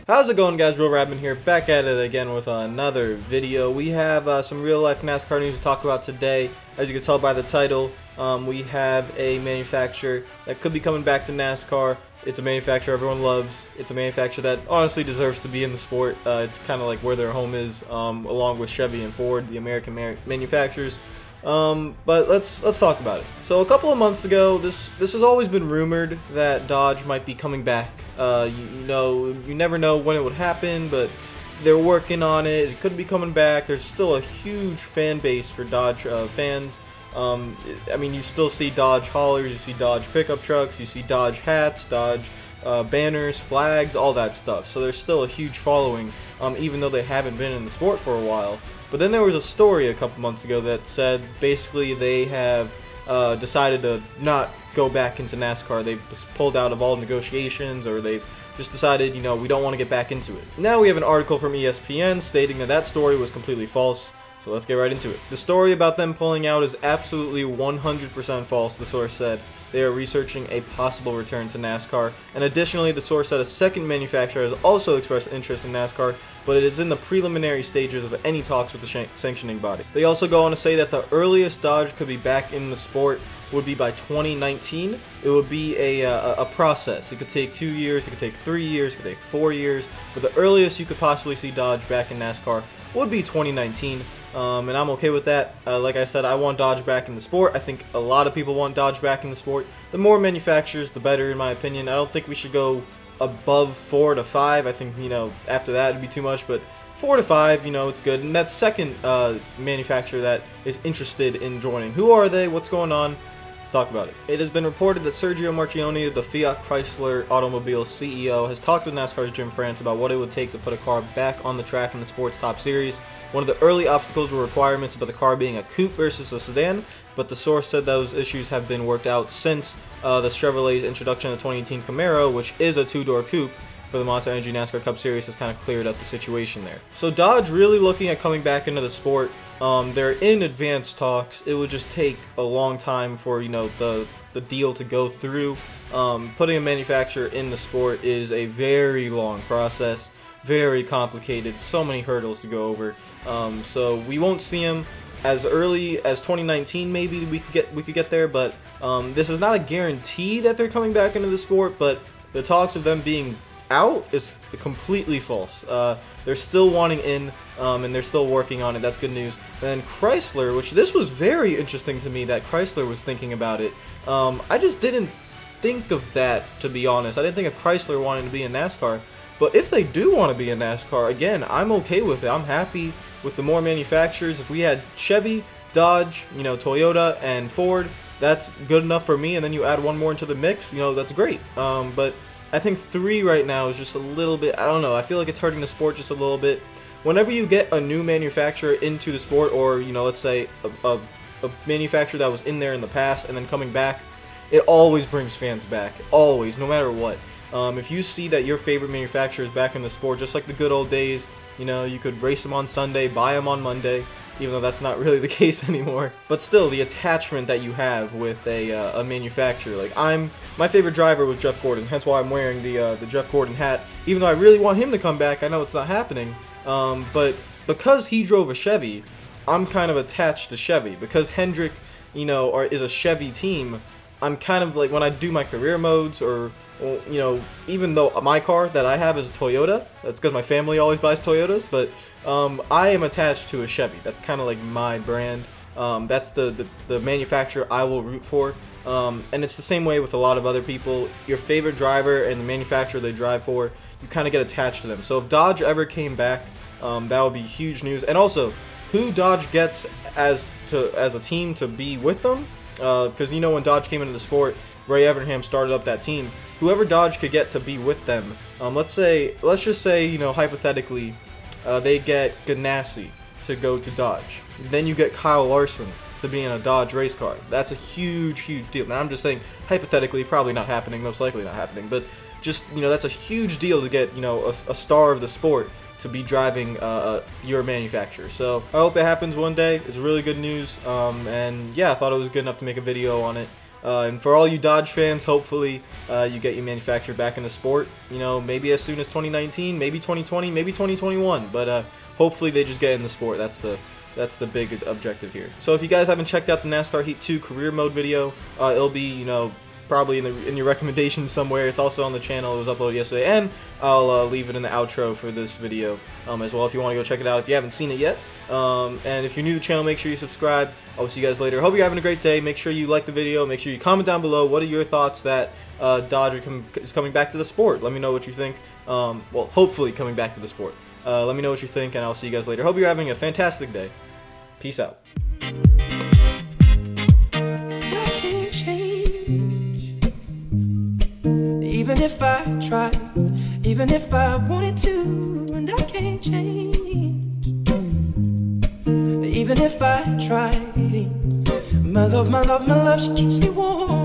How's it going, guys? RealRadman here, back at it again with another video. We have some real-life NASCAR news to talk about today. As you can tell by the title, we have a manufacturer that could be coming back to NASCAR. It's a manufacturer everyone loves. It's a manufacturer that honestly deserves to be in the sport. It's kind of like where their home is, along with Chevy and Ford, the American manufacturers. But let's talk about it. So a couple of months ago, this has always been rumored that Dodge might be coming back. You never know when it would happen, but they're working on it. It could be coming back. There's still a huge fan base for Dodge fans. I mean, you still see Dodge haulers, you see Dodge pickup trucks, you see Dodge hats, Dodge banners, flags, all that stuff. So there's still a huge following, even though they haven't been in the sport for a while. But then there was a story a couple months ago that said basically they have decided to not go back into NASCAR. They've pulled out of all negotiations, or they've just decided, we don't want to get back into it. Now we have an article from ESPN stating that that story was completely false. So let's get right into it. The story about them pulling out is absolutely 100% false, the source said. They are researching a possible return to NASCAR. And additionally, the source said a second manufacturer has also expressed interest in NASCAR, but it is in the preliminary stages of any talks with the sanctioning body. They also go on to say that the earliest Dodge could be back in the sport would be by 2019. It would be a process. It could take 2 years, it could take 3 years, it could take 4 years, but the earliest you could possibly see Dodge back in NASCAR would be 2019. And I'm okay with that. Like I said, I want Dodge back in the sport. I think a lot of people want Dodge back in the sport. The more manufacturers, the better, in my opinion. I don't think we should go above 4 to 5. I think, after that it'd be too much, but 4 to 5, it's good. And that second manufacturer that is interested in joining, who are they? What's going on? Let's talk about it. It has been reported that Sergio Marchionne, the Fiat Chrysler Automobile CEO, has talked with NASCAR's Jim France about what it would take to put a car back on the track in the sport's top series. One of the early obstacles were requirements about the car being a coupe versus a sedan, but the source said those issues have been worked out since the Chevrolet's introduction of the 2018 Camaro, which is a two-door coupe for the Monster Energy NASCAR Cup Series, has kind of cleared up the situation there. So Dodge really looking at coming back into the sport. They're in advanced talks. It would just take a long time for the deal to go through. Putting a manufacturer in the sport is a very long process, very complicated, so many hurdles to go over. So we won't see them as early as 2019. Maybe we could get there, but this is not a guarantee that they're coming back into the sport. But the talks of them being out is completely false. They're still wanting in, and they're still working on it. That's good news. And then Chrysler, which this was very interesting to me that Chrysler was thinking about it. I just didn't think of that, to be honest. I didn't think of Chrysler wanting to be in NASCAR. But if they do want to be in NASCAR, again, I'm okay with it. I'm happy with the more manufacturers. If we had Chevy, Dodge, Toyota, and Ford, that's good enough for me. And then you add one more into the mix, that's great. But I think 3 right now is just a little bit, I don't know, I feel like it's hurting the sport just a little bit. Whenever you get a new manufacturer into the sport, or, let's say a manufacturer that was in there in the past and then coming back, it always brings fans back. Always, no matter what. If you see that your favorite manufacturer is back in the sport, just like the good old days, you could race them on Sunday, buy them on Monday, even though that's not really the case anymore. But still, the attachment that you have with a manufacturer, like my favorite driver was Jeff Gordon, hence why I'm wearing the Jeff Gordon hat, even though I really want him to come back. I know it's not happening, but because he drove a Chevy, I'm kind of attached to Chevy. Because Hendrick, is a Chevy team, I'm kind of like, when I do my career modes, or even though my car that I have is a Toyota, that's because my family always buys Toyotas, but I am attached to a Chevy. That's kind of like my brand. That's the manufacturer I will root for. And it's the same way with a lot of other people. Your favorite driver and the manufacturer they drive for, you kind of get attached to them. So if Dodge ever came back, that would be huge news. And also, who Dodge gets as a team to be with them, because when Dodge came into the sport, Ray Evernham started up that team. Whoever Dodge could get to be with them, let's just say, hypothetically, they get Ganassi to go to Dodge. Then you get Kyle Larson to be in a Dodge race car. That's a huge, huge deal. Now I'm just saying, hypothetically, probably not happening, most likely not happening, but just, that's a huge deal to get, a star of the sport to be driving your manufacturer. So I hope it happens one day. It's really good news, and yeah, I thought it was good enough to make a video on it. And for all you Dodge fans, hopefully you get your manufacturer back in the sport. You know, maybe as soon as 2019, maybe 2020, maybe 2021. But hopefully they just get in the sport. That's the big objective here. So if you guys haven't checked out the NASCAR Heat 2 career mode video, it'll be, you know, probably in your recommendations somewhere. It's also on the channel. It was uploaded yesterday, and I'll leave it in the outro for this video as well if you want to go check it out if you haven't seen it yet. And if you're new to the channel, make sure you subscribe. I'll see you guys later. Hope you're having a great day. Make sure you like the video. Make sure you comment down below. What are your thoughts that Dodge is coming back to the sport? Let me know what you think. Well, hopefully coming back to the sport. Let me know what you think, and I'll see you guys later. Hope you're having a fantastic day. Peace out. Even if I tried, even if I wanted to, and I can't change. Even if I tried, my love, she keeps me warm.